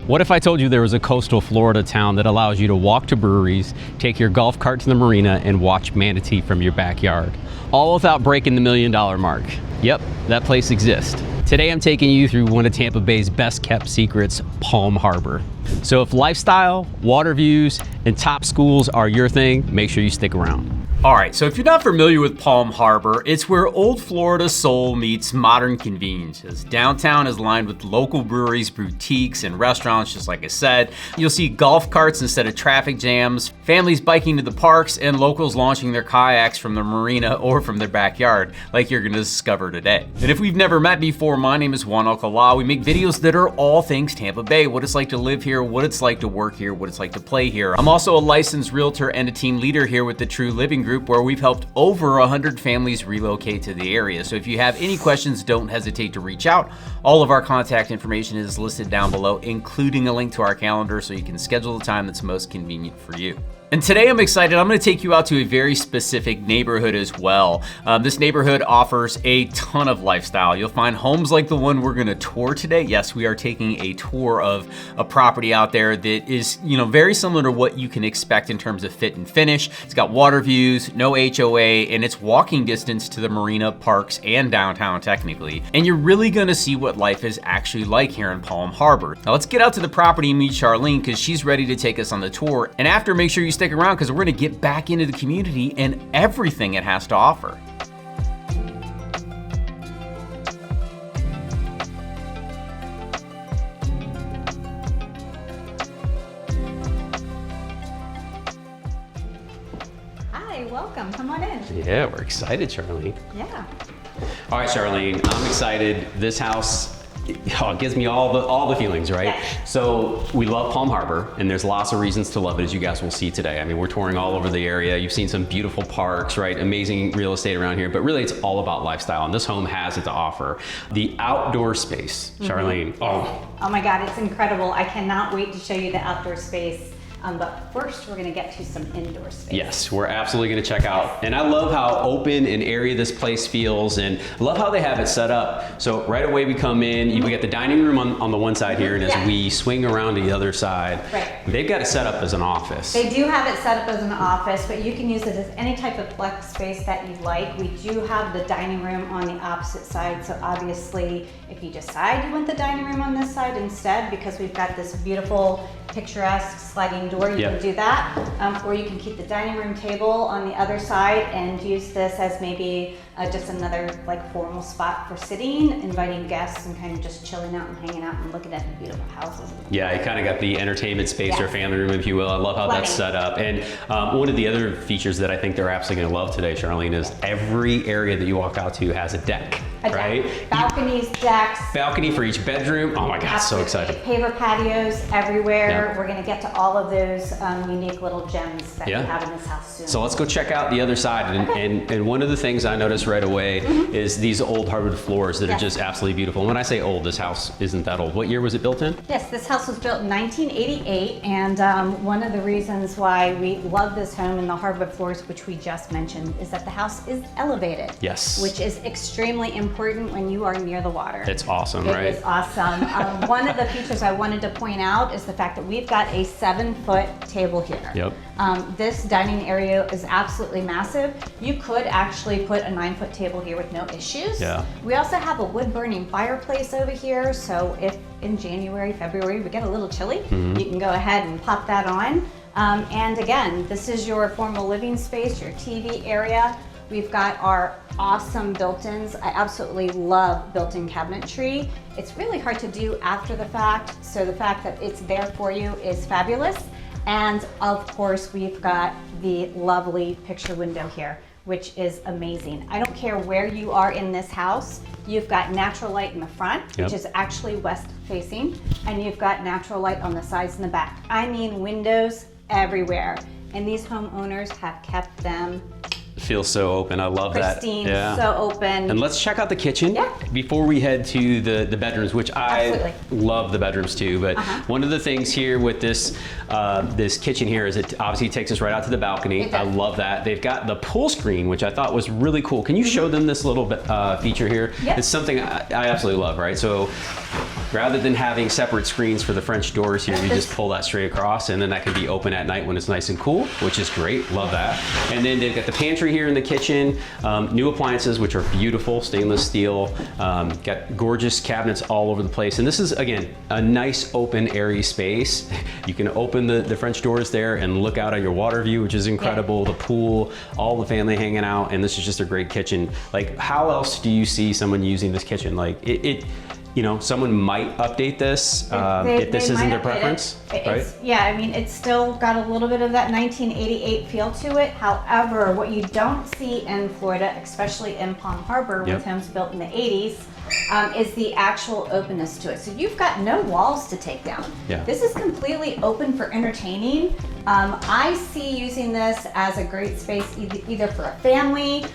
What if I told you there was a coastal Florida town that allows you to walk to breweries, take your golf cart to the marina, and watch manatee from your backyard, all without breaking the $1 million mark? Yep, that place exists. Today I'm taking you through one of Tampa Bay's best kept secrets, Palm Harbor. So if lifestyle, water views, and top schools are your thing, make sure you stick around. All right, so if you're not familiar with Palm Harbor, it's where old Florida soul meets modern conveniences. Downtown is lined with local breweries, boutiques, and restaurants, just like I said. You'll see golf carts instead of traffic jams, families biking to the parks, and locals launching their kayaks from the marina or from their backyard, like you're gonna discover today. And if we've never met before, my name is Juan Alcalá. We make videos that are all things Tampa Bay, what it's like to live here, what it's like to work here, what it's like to play here. I'm also a licensed realtor and a team leader here with the True Living Group, where we've helped over 100 families relocate to the area. So if you have any questions, don't hesitate to reach out. All of our contact information is listed down below, including a link to our calendar so you can schedule the time that's most convenient for you. And today I'm excited. I'm going to take you out to a very specific neighborhood as well. This neighborhood offers a ton of lifestyle. You'll find homes like the one we're going to tour today. Yes, we are taking a tour of a property out there that is, very similar to what you can expect in terms of fit and finish. It's got water views, no HOA, and it's walking distance to the marina, parks, and downtown technically. And you're really going to see what life is actually like here in Palm Harbor. Now let's get out to the property and meet Charlene because she's ready to take us on the tour. And after, make sure you stick around because we're going to get back into the community and everything it has to offer. Hi, welcome. Come on in. Yeah, we're excited, Charlene. Yeah. All right, Charlene, I'm excited. This house, it gives me all the feelings, right? Yes. So we love Palm Harbor, and there's lots of reasons to love it, as you guys will see today. I mean, we're touring all over the area. You've seen some beautiful parks, right? Amazing real estate around here, but really it's all about lifestyle, and this home has it to offer. The outdoor space, Charlene. Oh my God, it's incredible. I cannot wait to show you the outdoor space. But first, we're going to get to some indoor space. Yes, we're absolutely going to check out. And I love how open and airy this place feels, and I love how they have it set up. So right away we come in, we got the dining room on the one side here, and as we swing around to the other side, they've got it set up as an office. They do have it set up as an office, but you can use it as any type of flex space that you like. We do have the dining room on the opposite side, so obviously if you decide you want the dining room on this side instead, because we've got this beautiful picturesque sliding door, you can do that, or you can keep the dining room table on the other side and use this as maybe just another formal spot for sitting, inviting guests and kind of just chilling out and hanging out and looking at the beautiful houses. Yeah, you kind of got the entertainment space or family room, if you will. I love how that's set up. And one of the other features that I think they're absolutely going to love today, Charlene, is every area that you walk out to has a deck, right? Balconies, decks. Balcony for each bedroom. Oh my God, so excited. Paver patios everywhere. We're going to get to all of those unique little gems that we have in this house soon. So let's go check out the other side. And one of the things I noticed right away is these old hardwood floors that are just absolutely beautiful. And when I say old, this house isn't that old. What year was it built in? Yes, this house was built in 1988. And one of the reasons why we love this home and the hardwood floors, which we just mentioned, is that the house is elevated. Yes. Which is extremely important when you are near the water. It's awesome, right? It is awesome. One of the features I wanted to point out is the fact that we've got a 7-foot table here. Yep. This dining area is absolutely massive. You could actually put a 9-foot table here with no issues. Yeah. We also have a wood burning fireplace over here, so if in January, February we get a little chilly, you can go ahead and pop that on. And again, this is your formal living space, your TV area. We've got our awesome built-ins. I absolutely love built-in cabinetry. It's really hard to do after the fact, so the fact that it's there for you is fabulous. And of course, we've got the lovely picture window here, which is amazing. I don't care where you are in this house, you've got natural light in the front, which is actually west facing, and you've got natural light on the sides and the back. I mean windows everywhere. And these homeowners have kept them feels so open. I love pristine, that. so open. And let's check out the kitchen before we head to the bedrooms, which I love the bedrooms too. But one of the things here with this this kitchen here is it obviously takes us right out to the balcony. I love that. They've got the pool screen, which I thought was really cool. Can you show them this little bit, feature here? It's something I absolutely love, right? So Rather than having separate screens for the French doors here, you just pull that straight across, and then that can be open at night when it's nice and cool, which is great. Love that. And then they've got the pantry here in the kitchen, new appliances, which are beautiful, stainless steel, got gorgeous cabinets all over the place. And this is, again, a nice open airy space. You can open the French doors there and look out at your water view, which is incredible. The pool, all the family hanging out, and this is just a great kitchen. Like, how else do you see someone using this kitchen? Like, you know, someone might update this if this isn't their preference, right? Yeah, I mean, it's still got a little bit of that 1988 feel to it. However, what you don't see in Florida, especially in Palm Harbor with homes built in the 80s, is the actual openness to it. So you've got no walls to take down. Yeah. This is completely open for entertaining. I see using this as a great space either for a family,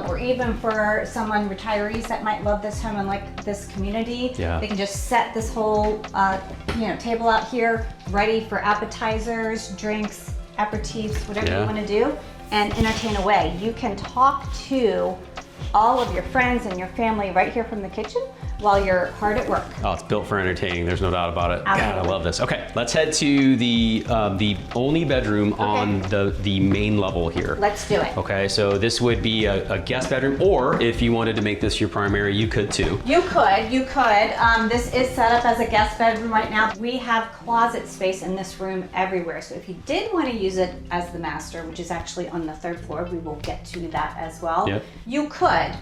or even for someone, retirees that might love this home and like this community. Yeah. They can just set this whole table out here, ready for appetizers, drinks, aperitifs, whatever you want to do, and entertain away. You can talk to all of your friends and your family right here from the kitchen while you're hard at work. Oh, it's built for entertaining. There's no doubt about it. Absolutely. God, I love this. Okay, let's head to the only bedroom on the main level here. Let's do it. Okay, so this would be a guest bedroom, or if you wanted to make this your primary, you could too. You could. This is set up as a guest bedroom right now. We have closet space in this room everywhere. So if you did want to use it as the master, which is actually on the 3rd floor, we will get to that as well. Yep. You could.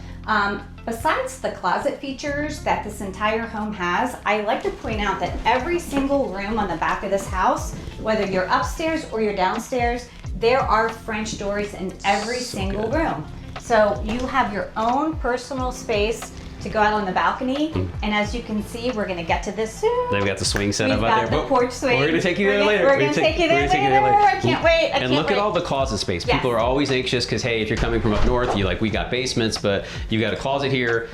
Besides the closet features that this entire home has, I like to point out that every single room on the back of this house, whether you're upstairs or you're downstairs, there are French doors in every single room. So you have your own personal space to go out on the balcony, and as you can see, we're gonna get to this soon. They've got the swing set up out there. We've got the porch swing. We're gonna take you there later. We're gonna take you there later. I can't wait. And look at all the closet space. Yes. People are always anxious because, hey, if you're coming from up north, we got basements, but you got a closet here,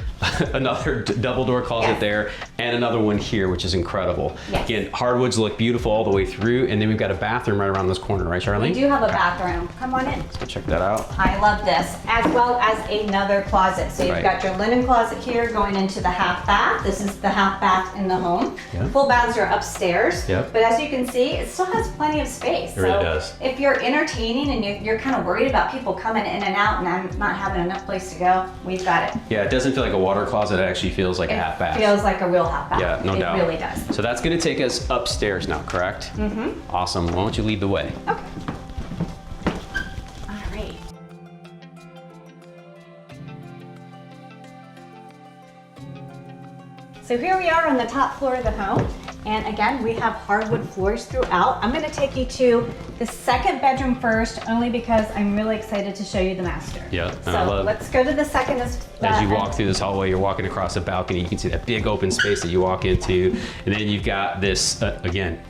another double door closet there, and another one here, which is incredible. Yes. Again, hardwoods look beautiful all the way through, and then we've got a bathroom right around this corner, right, Charlene? We do have a bathroom. Come on in. Let's go check that out. I love this, as well as another closet. So you've got your linen closet here going into the half bath. This is the half bath in the home. Yep. Full baths are upstairs. Yep. But as you can see, it still has plenty of space. It really does. If you're entertaining and you're kind of worried about people coming in and out and not having enough place to go, we've got it. Yeah, it doesn't feel like a water closet. It actually feels like a half bath. It feels like a real half bath. Yeah, no doubt. It really does. So that's going to take us upstairs now, correct? Mm-hmm. Awesome. Why don't you lead the way? Okay. All right. So here we are on the top floor of the home. And again, we have hardwood floors throughout. I'm gonna take you to the 2nd bedroom first, only because I'm really excited to show you the master. Yeah, so let's go to the 2nd. As you walk through this hallway, you're walking across a balcony. You can see that big open space that you walk into. And then you've got this, again,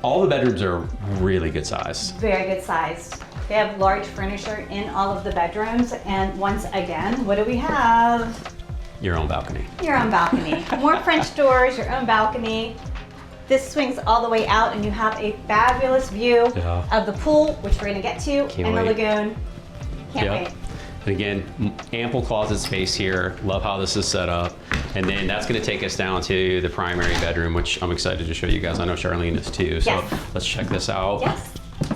all the bedrooms are really good size. Very good sized. They have large furniture in all of the bedrooms. And once again, what do we have? Your own balcony. Your own balcony. More French doors, your own balcony. This swings all the way out and you have a fabulous view of the pool, which we're gonna get to, and the lagoon. Can't wait. And again, ample closet space here. Love how this is set up. And then that's gonna take us down to the primary bedroom, which I'm excited to show you guys. I know Charlene is too, so let's check this out. Yes.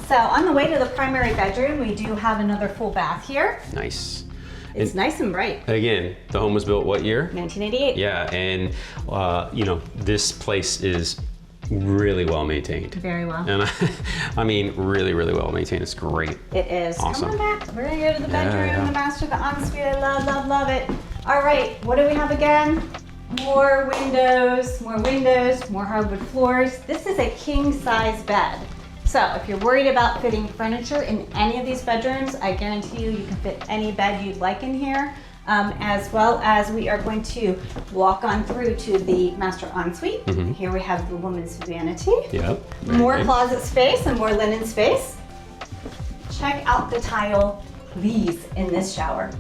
So on the way to the primary bedroom, we do have another full bath here. Nice. It's nice and bright. Again, the home was built what year? 1988. Yeah, and this place is really well maintained. Very well. And I mean, really, really well maintained. It's great. It is. Awesome. Come on back. We're gonna go to the bedroom, the master, the ensuite. I love, love, love it. All right, what do we have again? More windows, more hardwood floors. This is a king size bed. So if you're worried about fitting furniture in any of these bedrooms, I guarantee you can fit any bed you'd like in here. As well as we are going to walk on through to the master ensuite. Mm-hmm. Here we have the woman's vanity. Yep. More closet space and more linen space. Check out the tile, please, in this shower.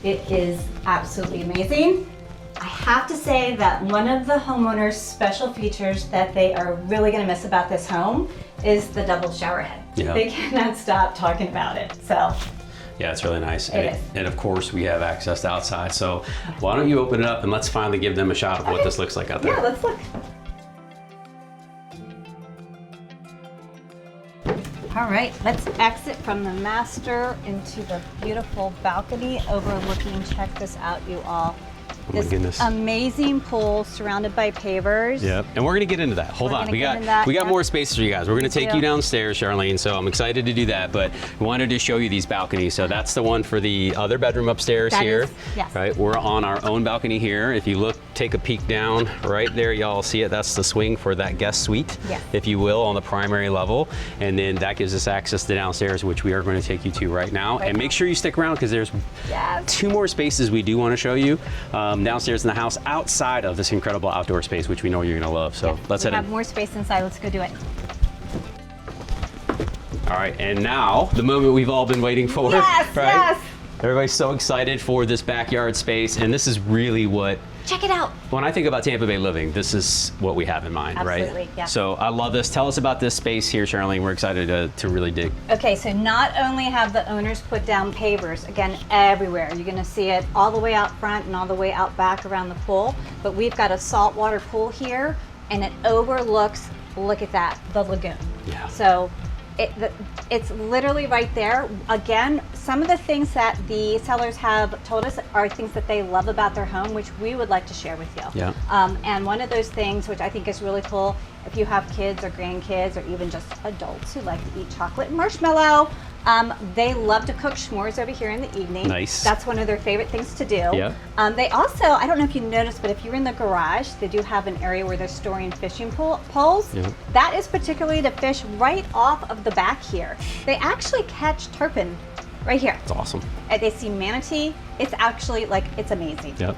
It is absolutely amazing. I have to say that one of the homeowners' special features that they are really gonna miss about this home is the double shower head. Yeah. They cannot stop talking about it, so. Yeah, it's really nice. It is. And of course, we have access to outside. So why don't you open it up and let's finally give them a shot of what this looks like out there. Yeah, let's look. All right, let's exit from the master into the beautiful balcony overlooking, check this out, you all. Oh my goodness. Amazing pool surrounded by pavers. Yep, and we're gonna get into that. Hold on, we got more space for you guys. We're gonna take you downstairs, Charlene. So I'm excited to do that. But we wanted to show you these balconies. So that's the one for the other bedroom upstairs here. Yes. Right, we're on our own balcony here. If you look, take a peek down right there, y'all see it. That's the swing for that guest suite, if you will, on the primary level. And then that gives us access to downstairs, which we are going to take you to right now. And make sure you stick around because there's 2 more spaces we do want to show you. Downstairs in the house outside of this incredible outdoor space, which we know you're gonna love. So let's head in. We have more space inside, let's go do it. All right, and now the moment we've all been waiting for, right? Everybody's so excited for this backyard space, and this is really what, check it out. when I think about Tampa Bay living, this is what we have in mind, Absolutely, right? yeah. So I love this. Tell us about this space here, Charlene. We're excited to really dig. Okay, so not only have the owners put down pavers, again, everywhere. You're gonna see it all the way out front and all the way out back around the pool, but we've got a saltwater pool here, and it overlooks, look at that, the lagoon. Yeah. So it's literally right there. Again, some of the things that the sellers have told us are things that they love about their home, which we would like to share with you. Yeah. And one of those things, which I think is really cool, if you have kids or grandkids or even just adults who like to eat chocolate and marshmallow, they love to cook s'mores over here in the evening. Nice. That's one of their favorite things to do. Yeah. They also, I don't know if you noticed, but if you're in the garage, they do have an area where they're storing fishing poles. Yeah. That is particularly to fish right off of the back here. They actually catch tarpon right here. It's awesome. They see manatee. It's actually it's amazing. Yep.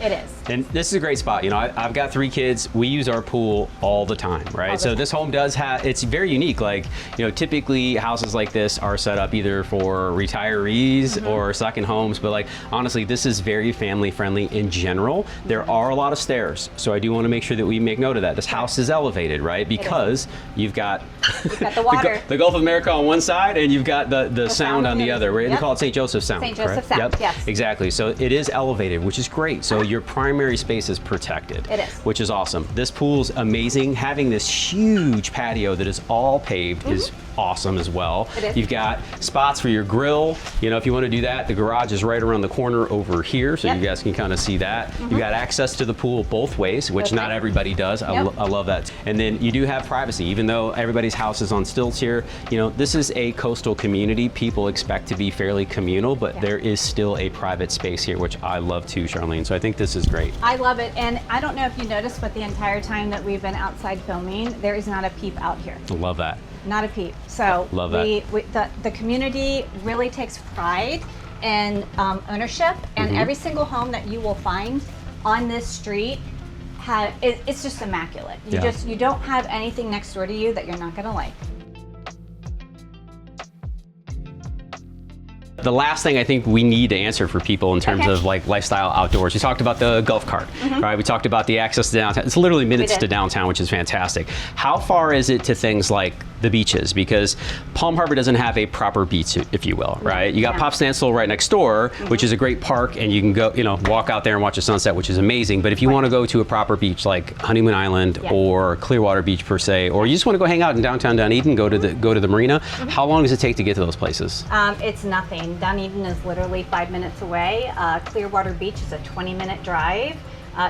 It is. And this is a great spot. You know, I've got 3 kids. We use our pool all the time, right? So this home does have, it's very unique. Like, you know, typically houses like this are set up either for retirees or second homes, but like, honestly, this is very family friendly in general. There are a lot of stairs. So I do want to make sure that we make note of that. This house is elevated, right? Because you've got, the water. the Gulf of America on one side and you've got the sound on the other. Right? They call it St. Joseph Sound. St. Joseph Sound, yes. Exactly. So it is elevated, which is great. So your primary space is protected. It is. Which is awesome. This pool's amazing. Having this huge patio that is all paved is awesome as well. It is. You've got spots for your grill. You know, if you want to do that, the garage is right around the corner over here, so you guys can kind of see that. You've got access to the pool both ways, which not everybody does. I love that. And then you do have privacy. Even though everybody's house is on stilts here, you know, this is a coastal community. People expect to be fairly communal, but there is still a private space here, which I love too, Charlene. So I think this is great. I love it. And I don't know if you noticed, but the entire time that we've been outside filming, there is not a peep out here. I love that. Not a peep. So love that. The community really takes pride in ownership, and every single home that you will find on this street it's just immaculate. You don't have anything next door to you that you're not going to like. The last thing I think we need to answer for people in terms of like lifestyle outdoors, we talked about the golf cart, right? We talked about the access to downtown. It's literally minutes to downtown, which is fantastic. How far is it to things like the beaches? Because Palm Harbor doesn't have a proper beach, if you will, right? You got Pop Stansel right next door, which is a great park, and you can go, you know, walk out there and watch the sunset, which is amazing. But if you want to go to a proper beach like Honeymoon Island or Clearwater Beach per se, or you just want to go hang out in downtown Dunedin, go to the marina, how long does it take to get to those places? It's nothing. Dunedin is literally 5 minutes away. Clearwater Beach is a 20-minute drive.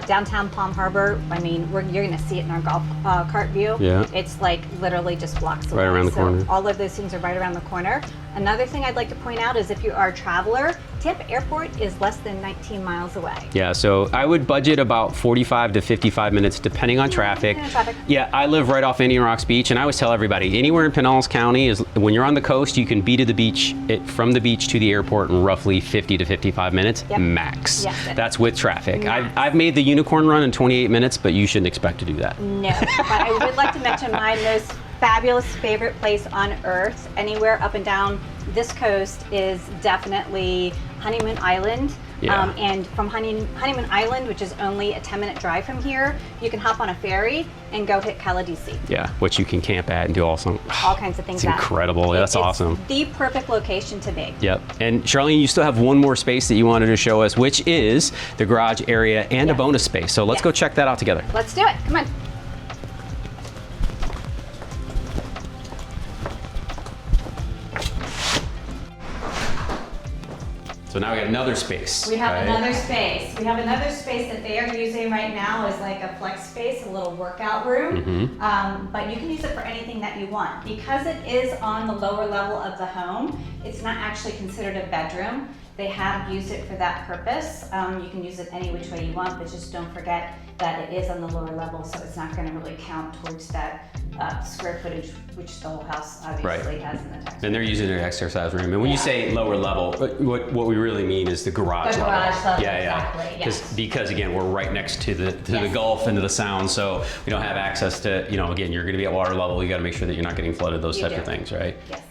Downtown Palm Harbor, I mean, you're going to see it in our golf cart view. Yeah. It's like literally just blocks away. Right around the corner. All of those things are right around the corner. Another thing I'd like to point out is if you are a traveler, Tampa Airport is less than 19 miles away. Yeah, so I would budget about 45 to 55 minutes depending on traffic. Yeah, I live right off Indian Rocks Beach, and I always tell everybody, anywhere in Pinellas County, is when you're on the coast, you can be to the beach, from the beach to the airport in roughly 50 to 55 minutes max. Yes, that's with traffic. I've made the unicorn run in 28 minutes, but you shouldn't expect to do that. No, but I would like to mention my most fabulous favorite place on earth, anywhere up and down this coast, is definitely Honeymoon Island. Yeah. And from Honeymoon Island, which is only a 10-minute drive from here, you can hop on a ferry and go hit Caladisi. Yeah, which you can camp at and do all kinds of things. It's incredible. That's awesome. The perfect location to be. Yep. And Charlene, you still have one more space that you wanted to show us, which is the garage area and a bonus space. So let's go check that out together. Let's do it. Come on. So now we got another space. We have another space. We have another space that they are using right now as like a flex space, a little workout room. But you can use it for anything that you want. Because it is on the lower level of the home, it's not actually considered a bedroom. They have used it for that purpose. You can use it any which way you want, but just don't forget that it is on the lower level, so it's not going to really count towards that square footage, which the whole house obviously has in the tax. And they're using their exercise room. And when you say lower level, what we really mean is the garage level. The garage level, Yeah. exactly. Because again, we're right next to the Gulf and to the Sound, so we don't have access to, again, you're going to be at water level. You got to make sure that you're not getting flooded, those types of things, right? Yes.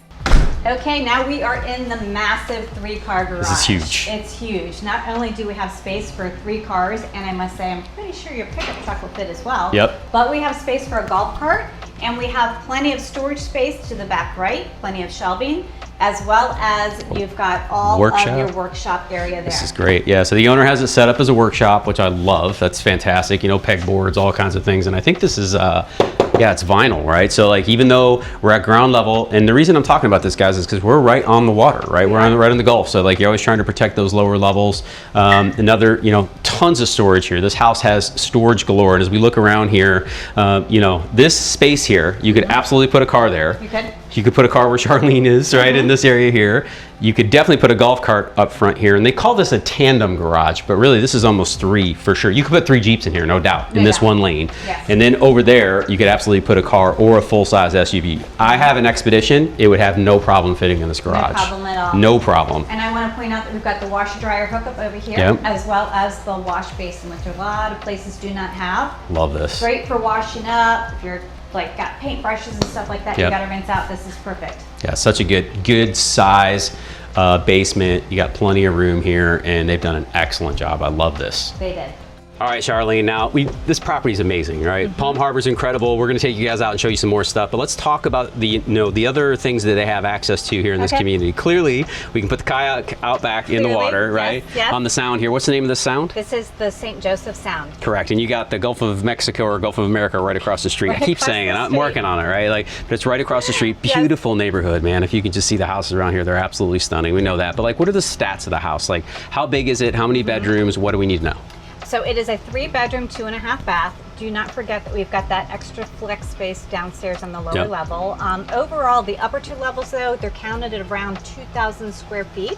Okay, now we are in the massive 3-car garage. This is huge. It's huge. Not only do we have space for 3 cars, and I must say, I'm pretty sure your pickup truck will fit as well. Yep. But we have space for a golf cart, and we have plenty of storage space to the back right, plenty of shelving, as well as you've got all of your workshop area there. This is great. Yeah, so the owner has it set up as a workshop, which I love. That's fantastic. Pegboards, all kinds of things. And I think this is it's vinyl, right? So like, even though we're at ground level, and the reason I'm talking about this, guys, is because we're right on the water, right? We're right on the Gulf. So like, you're always trying to protect those lower levels. Another, tons of storage here. This house has storage galore. And as we look around here, this space here, you could absolutely put a car there. You could. You could put a car where Charlene is, right, in this area here. You could definitely put a golf cart up front here. And they call this a tandem garage, but really this is almost 3 for sure. You could put 3 Jeeps in here, no doubt, in this one lane. Yes. And then over there, you could absolutely put a car or a full-size SUV. I have an Expedition. It would have no problem fitting in this garage. No problem at all. No problem. And I want to point out that we've got the washer dryer hookup over here, as well as the wash basin, which a lot of places do not have. Love this. Great for washing up. If you're got paint brushes and stuff like that, you got to rinse out. This is perfect. Yeah, such a good size basement. You got plenty of room here, and they've done an excellent job. I love this. They did. All right, Charlene, now this property is amazing, right? Palm Harbor's incredible. We're going to take you guys out and show you some more stuff, but let's talk about the other things that they have access to here in this community. Clearly, we can put the kayak out back in the water, right? Yes. On the Sound here. What's the name of the Sound? This is the St. Joseph Sound. Correct, and you got the Gulf of Mexico or Gulf of America right across the street. I keep saying it, I'm working on it, right? But it's right across the street. Beautiful neighborhood, man. If you can just see the houses around here, they're absolutely stunning. We know that, but what are the stats of the house? How big is it? How many bedrooms? What do we need to know? So it is a 3-bedroom, 2.5 bath. Do not forget that we've got that extra flex space downstairs on the lower level. Overall, the upper 2 levels, though, they're counted at around 2,000 square feet.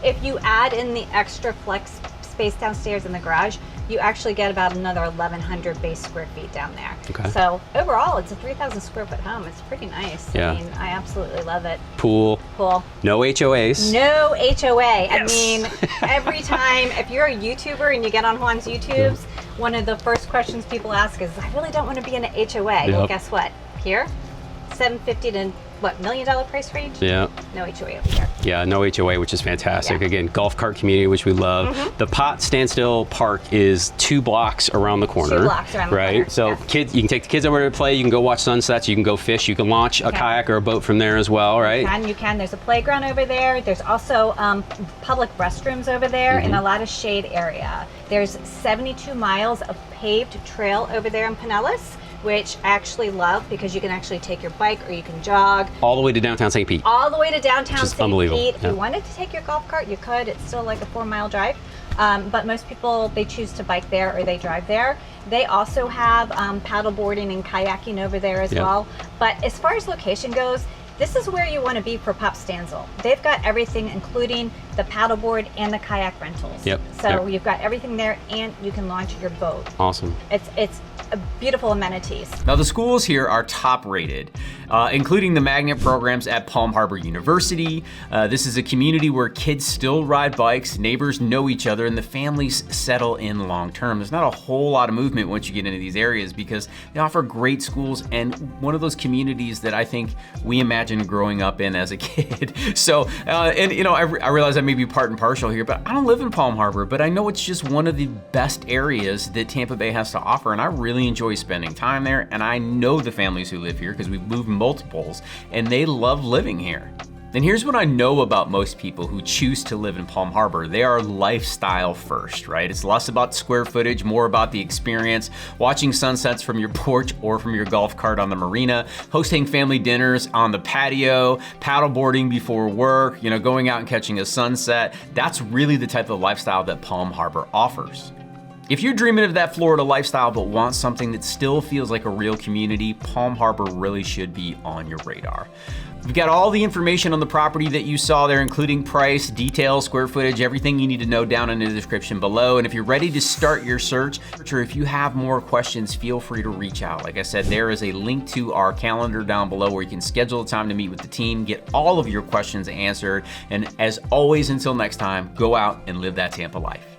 If you add in the extra flex space downstairs in the garage, you actually get about another 1,100 base square feet down there. Okay. So overall, it's a 3,000 square foot home. It's pretty nice. Yeah. I mean, I absolutely love it. Pool. No HOAs. No HOA. Yes. I mean, every time, if you're a YouTuber and you get on Juan's YouTubes, one of the first questions people ask is, I really don't want to be in an HOA. Well, guess what? Here, $750 to $1 million price range? Yeah. No HOA over here. Yeah, no HOA, which is fantastic. Again, golf cart community, which we love. The Pot Standstill Park is 2 blocks around the corner. 2 blocks around the corner. So kids, you can take the kids over to play. You can go watch sunsets. You can go fish. You can launch a kayak or a boat from there as well, right? You can. There's a playground over there. There's also public restrooms over there and a lot of shade area. There's 72 miles of paved trail over there in Pinellas, which I actually love because you can actually take your bike or you can jog. All the way to downtown St. Pete. All the way to downtown St. Pete. If you wanted to take your golf cart, you could. It's still like a 4-mile drive. But most people, they choose to bike there or they drive there. They also have paddle boarding and kayaking over there as well. But as far as location goes, this is where you want to be for Pop Stanzel. They've got everything, including the paddleboard and the kayak rentals. So you've got everything there, and you can launch your boat. Awesome. It's a beautiful amenities. Now the schools here are top rated, including the magnet programs at Palm Harbor University. This is a community where kids still ride bikes, neighbors know each other, and the families settle in long term. There's not a whole lot of movement once you get into these areas because they offer great schools and one of those communities that I think we imagined growing up in as a kid. So, I realize may be part and partial here, but I don't live in Palm Harbor, but I know it's just one of the best areas that Tampa Bay has to offer, and I really enjoy spending time there, and I know the families who live here because we've moved multiples, and they love living here. And here's what I know about most people who choose to live in Palm Harbor. They are lifestyle first, right? It's less about square footage, more about the experience, watching sunsets from your porch or from your golf cart on the marina, hosting family dinners on the patio, paddleboarding before work, going out and catching a sunset. That's really the type of lifestyle that Palm Harbor offers. If you're dreaming of that Florida lifestyle but want something that still feels like a real community, Palm Harbor really should be on your radar. We've got all the information on the property that you saw there, including price, details, square footage, everything you need to know down in the description below. And if you're ready to start your search, or if you have more questions, feel free to reach out. Like I said, there is a link to our calendar down below where you can schedule a time to meet with the team, get all of your questions answered. And as always, until next time, go out and live that Tampa life.